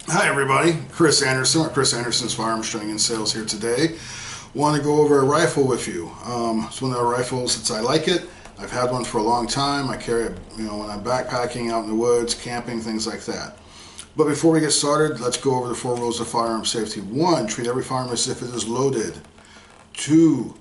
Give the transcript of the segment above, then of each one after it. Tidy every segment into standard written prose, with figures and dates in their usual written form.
Hi everybody, Chris Anderson, Chris Anderson's Firearms Training and Sales here today. Want to go over a rifle with you. It's one of the rifles that I like it. I've had one for a long time. I carry it, when I'm backpacking out in the woods, camping, things like that. But before we get started, let's go over the 4 rules of firearm safety. 1, treat every firearm as if it is loaded. 2,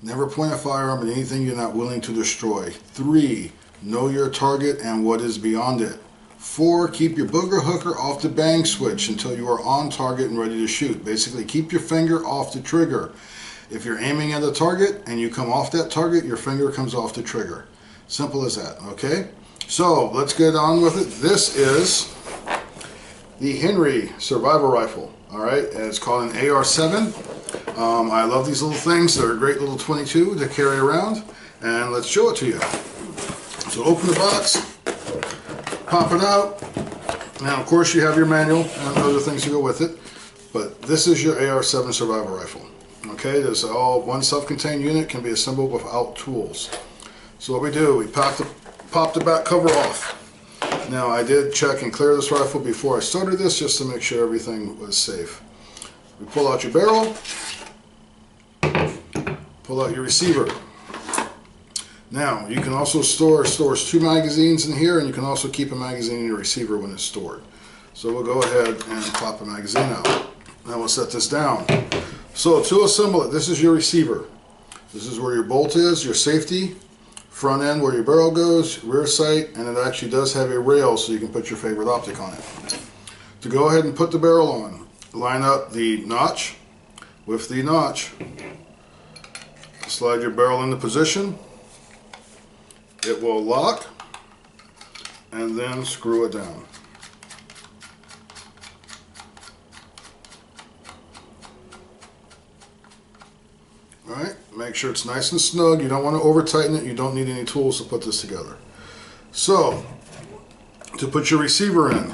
never point a firearm at anything you're not willing to destroy. 3, know your target and what is beyond it. 4, keep your booger hooker off the bang switch until you are on target and ready to shoot. Basically, keep your finger off the trigger. If you're aiming at a target and you come off that target, your finger comes off the trigger. Simple as that, okay? So, let's get on with it. This is the Henry survival rifle, all right? It's called an AR7. I love these little things. They're a great little 22 to carry around, and let's show it to you. So, open the box. Pop it out. Now, of course, you have your manual and other things to go with it, but this is your AR7 survival rifle. Okay, there's all one self-contained unit, can be assembled without tools. So what we do, we pop the back cover off. Now, I did check and clear this rifle before I started this just to make sure everything was safe. We pull out your barrel, pull out your receiver. Now, you can also stores 2 magazines in here, and you can also keep a magazine in your receiver when it's stored. So we'll go ahead and pop a magazine out. Now we'll set this down. So to assemble it, this is your receiver. This is where your bolt is, your safety, front end where your barrel goes, rear sight, and it actually does have a rail so you can put your favorite optic on it. To go ahead and put the barrel on, line up the notch with the notch. Slide your barrel into position. It will lock, and then screw it down. Alright, make sure it's nice and snug. You don't want to over tighten it. You don't need any tools to put this together. So, to put your receiver in,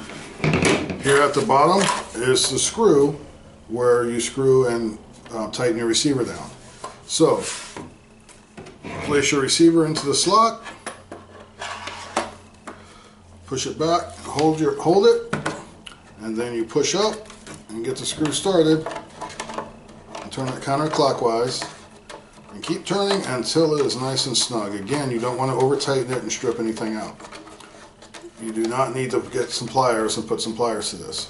here at the bottom is the screw where you screw and tighten your receiver down. So, place your receiver into the slot. Push it back, hold it, and then you push up and get the screw started. And turn it counterclockwise and keep turning until it is nice and snug. Again, you don't want to over tighten it and strip anything out. You do not need to get some pliers and put some pliers to this.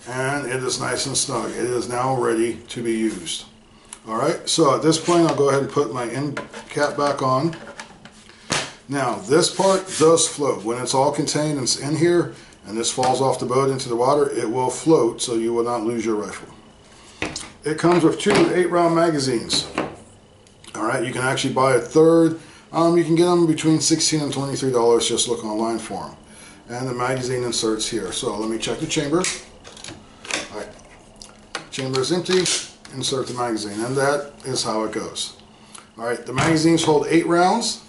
And it is nice and snug. It is now ready to be used. Alright, so at this point I'll go ahead and put my end cap back on. Now, this part does float. When it's all contained and it's in here, and this falls off the boat into the water, it will float, so you will not lose your rifle. It comes with 2 8-round magazines. Alright, you can actually buy a third. You can get them between $16 and $23, just look online for them. And the magazine inserts here. So let me check the chamber. Alright, chamber is empty, insert the magazine, and that is how it goes. Alright, the magazines hold 8 rounds.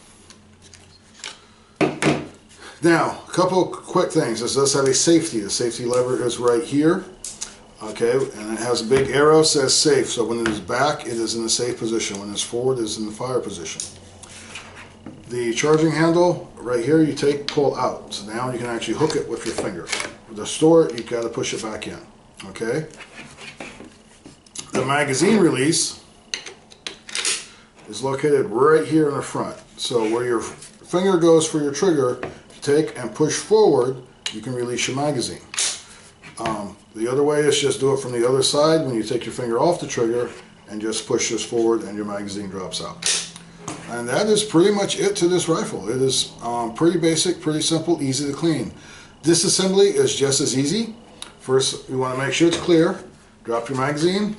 Now, a couple quick things. This does have a safety. The safety lever is right here. Okay, and it has a big arrow, says safe. So when it is back, it is in the safe position. When it's forward, it is in the fire position. The charging handle, right here, you pull out. So now you can actually hook it with your finger. To store it, you've got to push it back in. Okay? The magazine release is located right here in the front. So where your finger goes for your trigger, take and push forward, you can release your magazine. The other way is just do it from the other side when you take your finger off the trigger and just push this forward and your magazine drops out. And that is pretty much it to this rifle. It is pretty basic, pretty simple, easy to clean. Disassembly is just as easy. First, you want to make sure it's clear. Drop your magazine.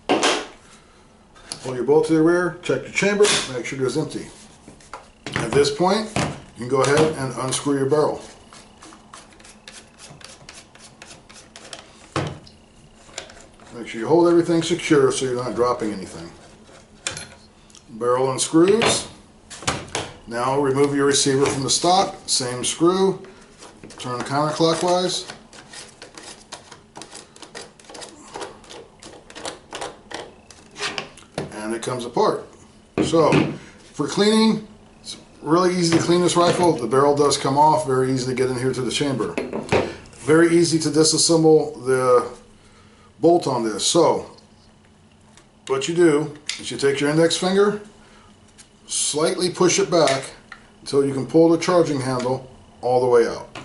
Pull your bolt to the rear, check your chamber, make sure it's empty. At this point, you can go ahead and unscrew your barrel. Make sure you hold everything secure so you're not dropping anything. Barrel unscrews. Now remove your receiver from the stock, same screw, turn counterclockwise. And it comes apart. So, for cleaning, it's really easy to clean this rifle. The barrel does come off, very easy to get in here to the chamber. Very easy to disassemble the bolt on this. So what you do is you take your index finger, slightly push it back until you can pull the charging handle all the way out.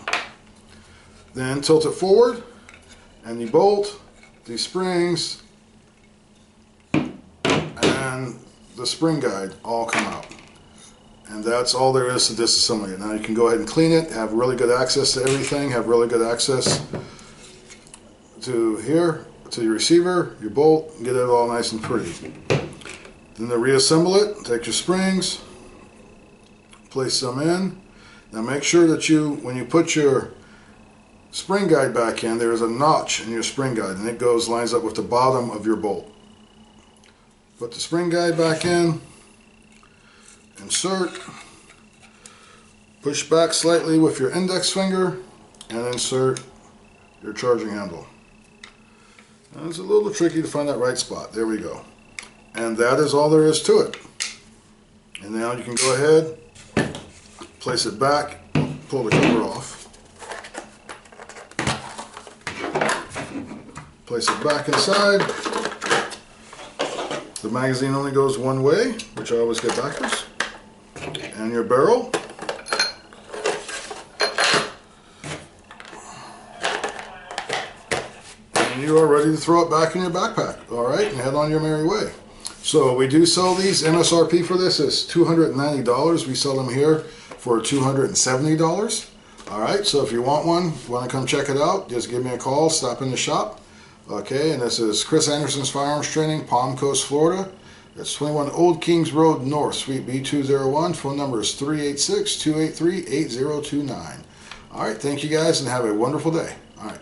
Then tilt it forward, and the bolt, the springs, and the spring guide all come out. And that's all there is to disassembling it. Now you can go ahead and clean it, have really good access to everything, have really good access to here, to your receiver, your bolt, and get it all nice and pretty. Then to reassemble it, take your springs, place them in. Now make sure that when you put your spring guide back in, there is a notch in your spring guide, and it lines up with the bottom of your bolt. Put the spring guide back in, insert, push back slightly with your index finger, and insert your charging handle. Now, it's a little tricky to find that right spot. There we go. And that is all there is to it. And now you can go ahead, place it back, pull the cover off, place it back inside. The magazine only goes one way, which I always get backwards. And your barrel. And you are ready to throw it back in your backpack. Alright, and head on your merry way. So we do sell these. MSRP for this is $290. We sell them here for $270. Alright, so if you want one, want to come check it out, just give me a call, stop in the shop. Okay, and this is Chris Anderson's Firearms Training, Palm Coast, Florida. It's 21 Old Kings Road North, Suite B201. Phone number is 386-283-8029. Alright, thank you guys and have a wonderful day. Alright.